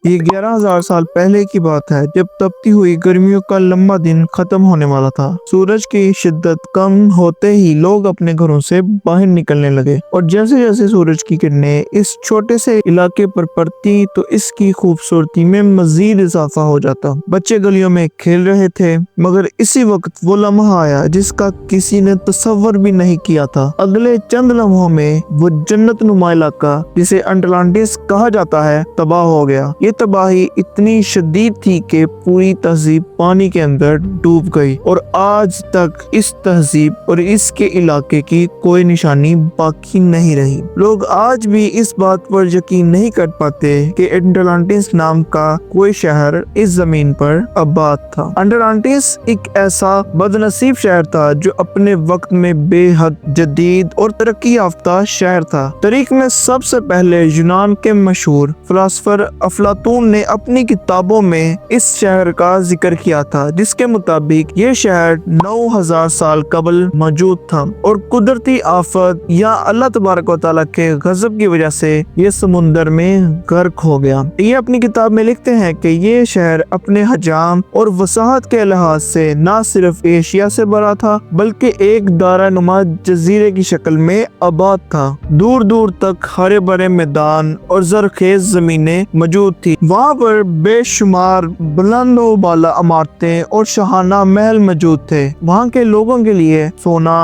ये 11,000 साल पहले की बात है, जब तपती हुई गर्मियों का लंबा दिन खत्म होने वाला था। सूरज की शिद्दत कम होते ही लोग अपने घरों से बाहर निकलने लगे और जैसे जैसे सूरज की किरणें इस छोटे से इलाके पर पड़ती तो इसकी खूबसूरती में मजीद इजाफा हो जाता। बच्चे गलियों में खेल रहे थे, मगर इसी वक्त वो लम्हा आया जिसका किसी ने तसव्वुर भी नहीं किया था। अगले चंद लम्हों में वो जन्नत नुमा इलाका जिसे अटलांटिस कहा जाता है तबाह हो गया। ये तबाही इतनी शदीद थी कि पूरी तहजीब पानी के अंदर डूब गई और आज तक इस तहजीब और इसके इलाके की कोई निशानी बाकी नहीं रही। लोग आज भी इस बात पर यकीन नहीं कर पाते कि अटलांटिस नाम का कोई शहर इस जमीन पर आबाद था। अटलांटिस एक ऐसा बदनसीब शहर था जो अपने वक्त में बेहद जदीद और तरक्की याफ्ता शहर था। तारीख में सबसे पहले यूनान के मशहूर फिलोसोफर अफलातून ने अपनी किताबों में इस शहर का जिक्र किया था, जिसके मुताबिक ये शहर 9,000 साल कबल मौजूद था और कुदरती आफत या अल्लाह तबारक व तआला के गजब की वजह से ये समुंदर में गर्क हो गया। ये अपनी किताब में लिखते हैं कि ये शहर अपने हजाम और वसाहत के लिहाज से न सिर्फ एशिया से बड़ा था बल्कि एक दारानुमा जजीरे की शक्ल में आबाद था। दूर दूर तक हरे भरे मैदान और जरखेज जमीनें मौजूद थी। वहाँ पर बेशुमार बुलंद व बाला इमारतें और शाहाना महल मौजूद थे। वहाँ के लोगों के लिए सोना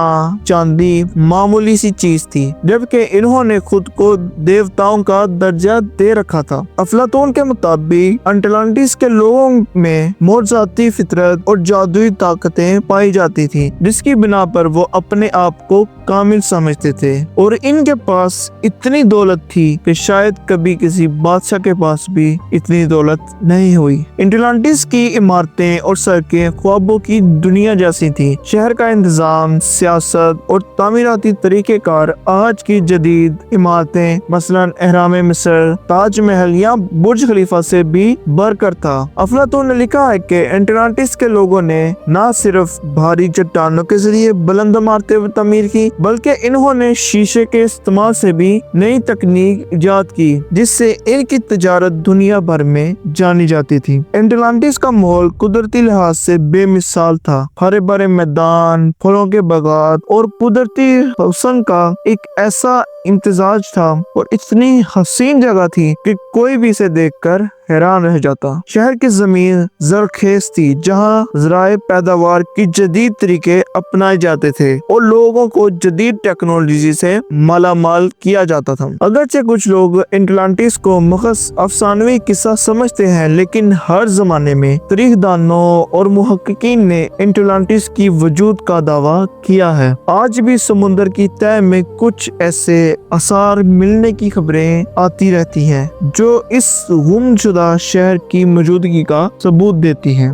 चांदी मामूली सी चीज थी, जबकि इन्होंने खुद को देवताओं का दर्जा दे रखा था। अफलातून के मुताबिक अटलांटिस के लोगों में मोजजाती फितरत और जादुई ताकतें पाई जाती थी, जिसकी बिना पर वो अपने आप को कामिल समझते थे और इनके पास इतनी दौलत थी कि शायद कभी किसी बादशाह के पास भी इतनी दौलत नहीं हुई। अटलांटिस की इमारतें और सड़कें ख्वाबों की दुनिया जैसी थी। शहर का इंतजाम, सियासत और तामीराती तरीकेकार आज की जदीद इमारतें मसलन एहराम मिस्र, ताजमहल या बुर्ज खलीफा से भी बढ़कर था। अफलातून ने लिखा है कि अटलांटिस के लोगों ने न सिर्फ भारी चट्टानों के जरिए बुलंद इमारतें तमीर की, बल्कि इन्होंने शीशे के इस्तेमाल से भी नई तकनीक इजाद की, जिससे इनकी तिजारत दुनिया भर में जानी जाती थी। अटलांटिस का माहौल कुदरती लिहाज से बेमिसाल था। हरे भरे मैदान, फलों के बागात और कुदरती हुस्न का एक ऐसा इम्तिजाज था और इतनी हसीन जगह थी कि कोई भी इसे देखकर हैरान रह जाता। शहर की जमीन जरखेज थी, जहां ज़राए पैदावार की जदीद तरीके अपनाए जाते थे और लोगों को जदीद टेक्नोलॉजी से मालामाल किया जाता था। अगरचे कुछ लोग अटलांटिस को महज अफसानवी किस्सा समझते हैं, लेकिन हर जमाने में तारीखदानों और मुहक्किकीन ने अटलांटिस की वजूद का दावा किया है। आज भी समुद्र की तह में कुछ ऐसे आसार मिलने की खबरें आती रहती हैं जो इस गुमशुदा शहर की मौजूदगी का सबूत देती हैं।